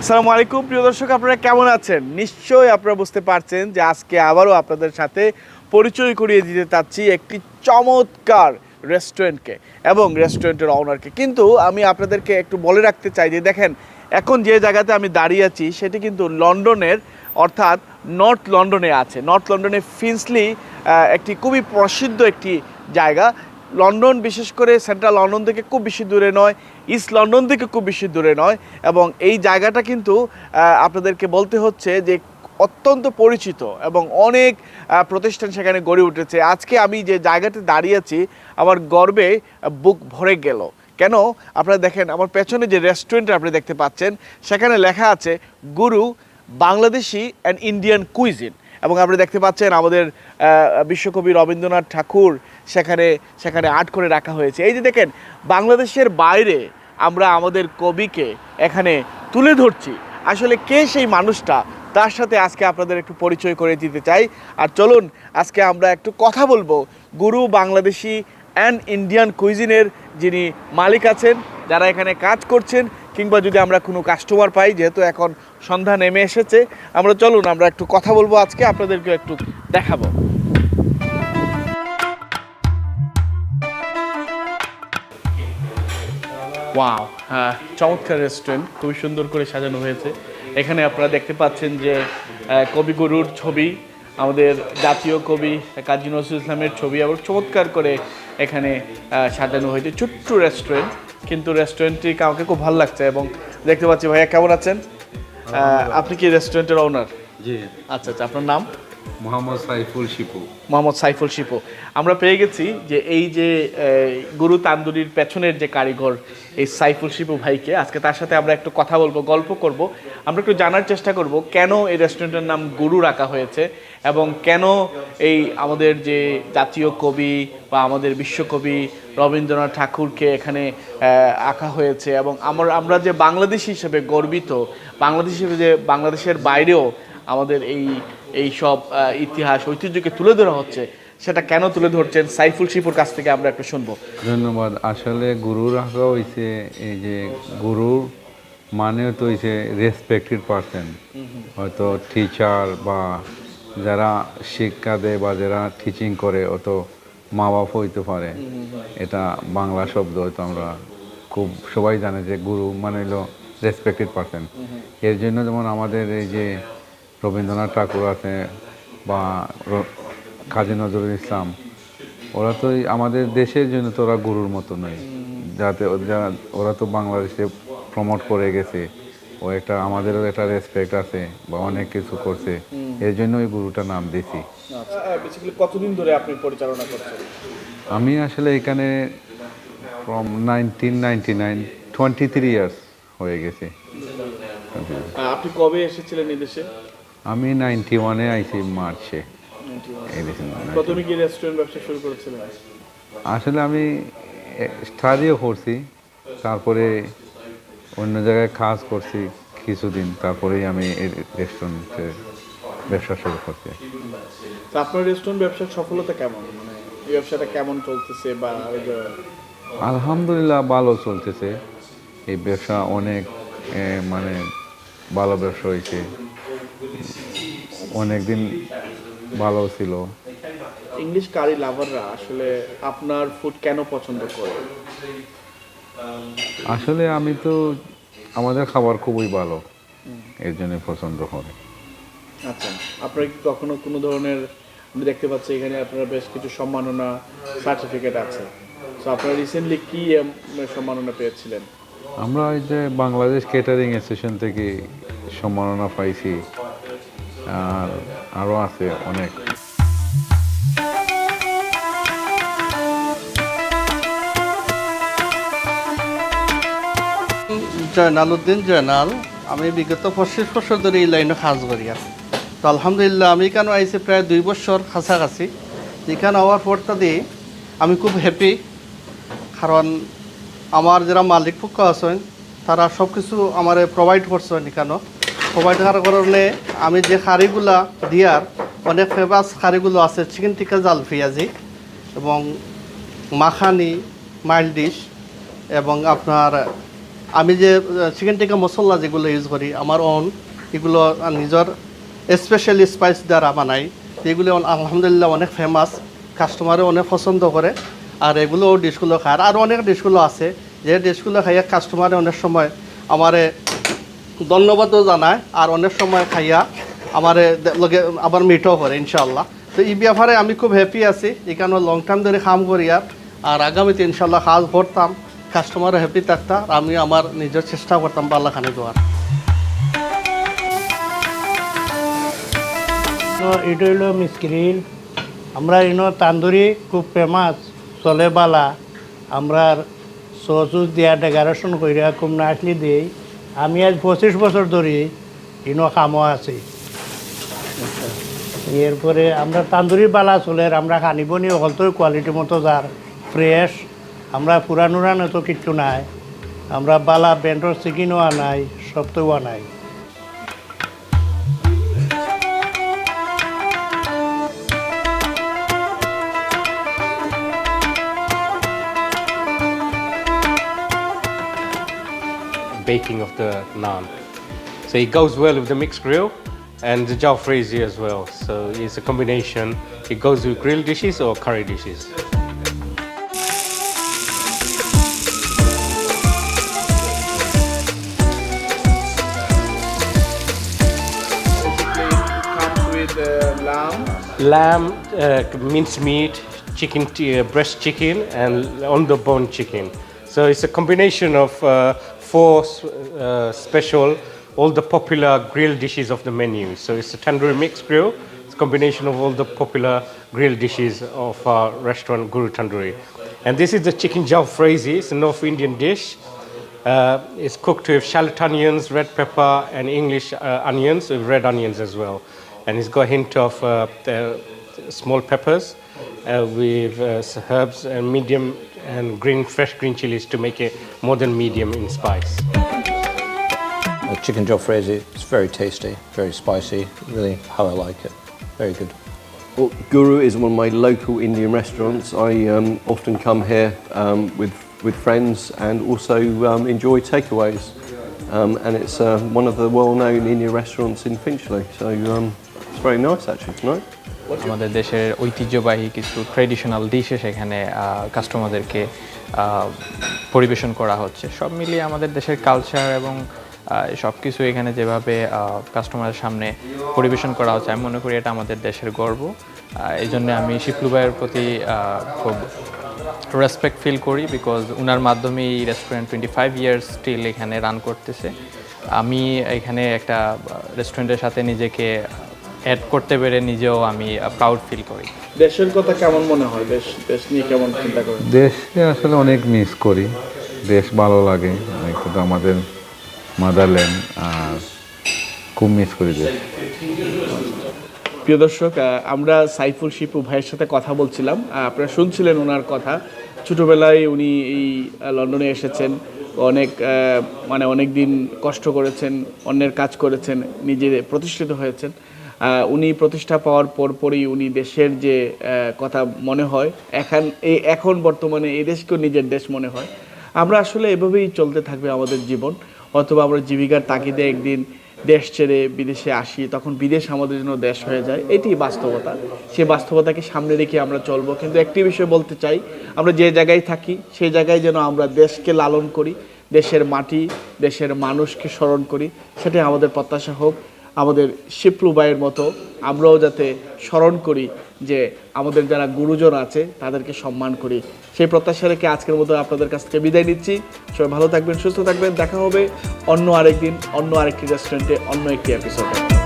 আসসালামু আলাইকুম প্রিয় দর্শক, আপনারা কেমন আছেন? নিশ্চয়ই আপনারা বুঝতে পারছেন যে আজকে আবারও আপনাদের সাথে পরিচয় করিয়ে দিতে চাচ্ছি একটি চমৎকার রেস্টুরেন্টকে এবং রেস্টুরেন্টের অনারকে। কিন্তু আমি আপনাদেরকে একটু বলে রাখতে চাই যে দেখেন, এখন যে জায়গাতে আমি দাঁড়িয়ে আছি সেটি কিন্তু লন্ডনের, অর্থাৎ নর্থ লন্ডনে আছে। নর্থ লন্ডনে ফিন্সলি একটি খুবই প্রসিদ্ধ একটি জায়গা। লন্ডন, বিশেষ করে সেন্ট্রাল লন্ডন থেকে খুব বেশি দূরে নয়, ইস্ট লন্ডন থেকে খুব বেশি দূরে নয়, এবং এই জায়গাটা কিন্তু আপনাদেরকে বলতে হচ্ছে যে অত্যন্ত পরিচিত এবং অনেক প্রতিষ্ঠান সেখানে গড়ে উঠেছে। আজকে আমি যে জায়গাতে দাঁড়িয়ে আছি আমার গর্বে বুক ভরে গেল। কেন? আপনারা দেখেন আমার পেছনে যে রেস্টুরেন্ট আপনি দেখতে পাচ্ছেন সেখানে লেখা আছে গুরু বাংলাদেশি অ্যান্ড ইন্ডিয়ান কুইজিন, এবং আপনি দেখতে পাচ্ছেন আমাদের বিশ্বকবি রবীন্দ্রনাথ ঠাকুর সেখানে আর্ট করে রাখা হয়েছে। এই যে দেখেন, বাংলাদেশের বাইরে আমরা আমাদের কবিকে এখানে তুলে ধরছি। আসলে কে সেই মানুষটা, তার সাথে আজকে আপনাদের একটু পরিচয় করে দিতে চাই। আর চলুন আজকে আমরা একটু কথা বলবো গুরু বাংলাদেশি অ্যান্ড ইন্ডিয়ান কুইজিনের যিনি মালিক আছেন, যারা এখানে কাজ করছেন, কিংবা যদি আমরা কোনো কাস্টমার পাই, যেহেতু এখন সন্ধ্যা নেমে এসেছে, চলুন আমরা একটু কথা বলবো, আজকে আপনাদেরকে একটু দেখাবো। ওয়াও, হ্যাঁ, চমৎকার রেস্টুরেন্ট, খুবই সুন্দর করে সাজানো হয়েছে। এখানে আপনারা দেখতে পাচ্ছেন যে কবিগুরুর ছবি, আমাদের জাতীয় কবি কাজী নজরুল ইসলামের ছবি, আবার চমৎকার করে এখানে সাজানো হয়েছে। ছোট্ট রেস্টুরেন্ট, কিন্তু রেস্টুরেন্টটি আমাকে খুব ভালো লাগছে। এবং দেখতে পাচ্ছি, ভাইয়া কেমন আছেন? আপনি কি রেস্টুরেন্টের ওনার? জি। আচ্ছা আচ্ছা, আপনার নাম? মোহাম্মদ সাইফুল শিপু। মোহাম্মদ সাইফুল শিপু। আমরা পেয়ে গেছি যে এই যে গুরু তান্দুরির পেছনের যে কারিগর, এই সাইফুল শিপু ভাইকে। আজকে তার সাথে আমরা একটু কথা বলবো, গল্প করব, আমরা একটু জানার চেষ্টা করব কেন এই রেস্টুরেন্টের নাম গুরু রাখা হয়েছে, এবং কেন এই আমাদের যে জাতীয় কবি বা আমাদের বিশ্বকবি রবীন্দ্রনাথ ঠাকুরকে এখানে আঁকা হয়েছে, এবং আমরা যে বাংলাদেশি হিসেবে গর্বিত, বাংলাদেশ হিসেবে যে বাংলাদেশের বাইরেও আমাদের এই সব ইতিহাস ঐতিহ্যকে তুলে ধরা হচ্ছে, সেটা কেন তুলে ধরছেন সাইফুল শিপুর কাছ থেকে আমরা একটু শুনবো। ধন্যবাদ। আসলে গুরু রাখা হয়েছে, এই যে গুরুর মানে তো হয়েছে রেসপেক্টেড পারসন, হয়তো টিচার বা যারা শিক্ষা দেয় বা যারা টিচিং করে, অত মা বাপ হইতে পারে। এটা বাংলা শব্দ, হয়তো আমরা খুব সবাই জানে যে গুরু মানে হলো রেসপেক্টেড পারসন। এর জন্য যেমন আমাদের এই যে রবীন্দ্রনাথ ঠাকুর আছে বা কাজী নজরুল ইসলাম, ওরা তো আমাদের দেশের জন্য তো ওরা গুরুর মতো নয়, যাতে ওরা তো বাংলাদেশে প্রমোট করে গেছে। ও একটা আমাদেরও একটা রেসপেক্ট আছে বা অনেক কিছু করছে, এর জন্য ওই গুরুটার নাম দিয়েছি। কতদিন ধরে আপনি পরিচালনা করছেন? আমি আসলে এখানে ফ্রম 1999, 23 ইয়ার্স হয়ে গেছে। আপনি কবে এসেছিলেন এই দেশে? আমি 91-এ আইছি, মার্চে। প্রথমে কি রেস্টুরেন্ট ব্যবসা শুরু করেছিলেন? আসলে আমি স্টাডিও করছি, তারপরে অন্য জায়গায় কাজ করছি কিছুদিন, তারপরেই আমি এই রেস্টুরেন্টের ব্যবসা শুরু করছি। তো আপনার রেস্টুরেন্ট ব্যবসার সফলতা কেমন, মানে এই ব্যবসাটা কেমন চলতেছে? বা আলহামদুলিল্লাহ ভালো চলতেছে এই ব্যবসা, অনেক মানে ভালো ব্যবসা হয়েছে, অনেক দিন ভালো ছিল। ইংলিশ কারি লাভাররা আসলে আপনার ফুড কেন পছন্দ করে? আসলে আমি তো আমাদের খাবার খুবই ভালো, এর জন্য পছন্দ করে। আচ্ছা, আপনারা কি কখনো কোনো ধরনের, আমি দেখতে পাচ্ছি এখানে আপনারা বেশ কিছু সম্মাননা সার্টিফিকেট আছে, তো আপনারা রিসেন্টলি কি সম্মাননা পেয়েছিলেন? আমরা এই যে বাংলাদেশ ক্যাটারিং অ্যাসোসিয়েশন থেকে সম্মাননা পাইছি, আর আরও আছে অনেক। জয়নাল উদ্দিন জয়নাল। আমি বিগত 25 বছর ধরে এই লাইনে কাজ করি আছি। তো আলহামদুলিল্লাহ আমি এখানে আইছি প্রায় 2 বছর কাছাকাছি। এখানে হওয়ার পরটা দিয়ে আমি খুব হ্যাপি, কারণ আমার যারা মালিক পক্ষ আছেন তারা সব কিছু আমার প্রোভাইড করছেন। এখানেও প্রোভাইড করার কারণে আমি যে কারিগুলা দিয়ার অনেক ফেমাস কারিগুলো আছে, চিকেন টিক্কা, জাল পেঁয়াজি এবং মাখানি, মাইল্ড ডিশ, এবং আপনার আমি যে চিকেন টিক্কা মশলা যেগুলো ইউজ করি আমার ওন এগুলো নিজের স্পেশালি স্পাইস দ্বারা বানাই, এগুলো আলহামদুলিল্লাহ অনেক ফেমাস, কাস্টমারে অনেক পছন্দ করে। আর এগুলো ডিশগুলো খায়। আর অনেক ডিশগুলো আছে যে ডিশগুলো খাইয়া কাস্টমারে অনেক সময় আমারে ধন্যবাদও জানায়, আর অনেক সময় খাইয়া আমারে লগে আবার মিটও করে ইনশাল্লাহ। তো এই ব্যাপারে আমি খুব হ্যাপি আছি, এখানে লং টাইম ধরে কাম করি। আর আগামীতে ইনশাল্লাহ কাজ করতাম, কাস্টমারও হ্যাপি থাকতাম, আমি আমার নিজের চেষ্টা করতাম ভালো খানে দেওয়ার। এটা হইল মিসক্রিল। আমরা ইনো তান্দুরি খুব ফেমাস চলে বালা, আমরা সস দিয়া ডেকারেশন করিয়া খুব নাচলি দিই। আমি আজ 25 বছর ধরে ইনো খামো আছি। এরপরে আমরা তান্দুরি বালা চলে, আমরা খানিব নি অকল কোয়ালিটি মতো যার ফ্রেশ, আমরা পুরানুরানো তো কিচ্ছু নাই, আমরা বালা ব্যান্ডর চিকেনও আনাই, সব তো আনাই। Baking of the naan. So it goes well with the mixed grill and the jalfrezi as well. So it's a combination. It goes with grilled dishes or curry dishes. Comes with lamb. Lamb, minced meat, chicken, breast chicken, and on the bone chicken. So it's a combination of four special, all the popular grilled dishes of the menu. So it's a tandoori mixed grill. It's a combination of all the popular grilled dishes of our restaurant Guru Tandoori. And this is the chicken jalfrezi. It's a North Indian dish. It's cooked with shallot onions, red pepper, and English onions with red onions as well. And it's got a hint of small peppers with herbs and medium and fresh green chilies to make it more than medium in spice. Chicken jalfrezi, it's very tasty, very spicy, really how I like it. Very good. Well, Guru is one of my local Indian restaurants. I often come here with friends and also enjoy takeaways. And it's one of the well-known Indian restaurants in Finchley. So it's very nice actually tonight. আমাদের দেশের ঐতিহ্যবাহী কিছু traditional ডিশে সেখানে কাস্টমারদেরকে পরিবেশন করা হচ্ছে। সব মিলিয়ে আমাদের দেশের কালচার এবং সব কিছু এখানে যেভাবে কাস্টমারের সামনে পরিবেশন করা হচ্ছে, আমি মনে করি এটা আমাদের দেশের গর্ব। এই জন্য আমি শিপলু ভাইয়ের প্রতি খুব রেসপেক্ট ফিল করি, বিকজ ওনার মাধ্যমে এই রেস্টুরেন্ট 25 ইয়ার্স স্টিল এখানে রান করতেছে। আমি এখানে একটা রেস্টুরেন্টের সাথে নিজেকে অ্যাড করতে পেরে নিজেও আমি প্রাউড ফিল করি। দেশের কথা কেমন মনে হয়? দেশ নিয়ে কেমন চিন্তা করেন? দেশে আসলে অনেক মিস করি, দেশ ভালো লাগে, কিন্তু আমাদের মাদারল্যান্ড আর খুব মিস করি দেশ। প্রিয় দর্শক, আমরা সাইফুল শিপু ভাইয়ের সাথে কথা বলছিলাম, আপনারা শুনছিলেন ওনার কথা। ছোটোবেলায় উনি এই লন্ডনে এসেছেন, অনেক দিন কষ্ট করেছেন, অন্যের কাজ করেছেন, নিজে প্রতিষ্ঠিত হয়েছেন। উনি প্রতিষ্ঠা পাওয়ার পরই উনি দেশের যে কথা মনে হয়, এখন বর্তমানে এই দেশকেও নিজের দেশ মনে হয়। আমরা আসলে এভাবেই চলতে থাকবে আমাদের জীবন, অথবা আমরা জীবিকার তাগিদে একদিন দেশ ছেড়ে বিদেশে আসি, তখন বিদেশ আমাদের জন্য দেশ হয়ে যায়। এটি বাস্তবতা, সেই বাস্তবতাকে সামনে রেখে আমরা চলবো। কিন্তু একটি বিষয় বলতে চাই, আমরা যে জায়গায় থাকি সেই জায়গায় যেন আমরা দেশকে লালন করি, দেশের মাটি, দেশের মানুষকে স্মরণ করি। সেটাই আমাদের প্রত্যাশা হোক। আমাদের শিপলু ভাইয়ের মতো আমরাও যাতে স্মরণ করি যে আমাদের যারা গুরুজন আছে তাদেরকে সম্মান করি। সেই প্রত্যাশা রেখে আজকের মতো আপনাদের কাছ থেকে বিদায় নিচ্ছি। সবাই ভালো থাকবেন, সুস্থ থাকবেন। দেখা হবে অন্য আরেকদিন, অন্য আরেকটি রেস্টুরেন্টে, অন্য একটি এপিসোডে।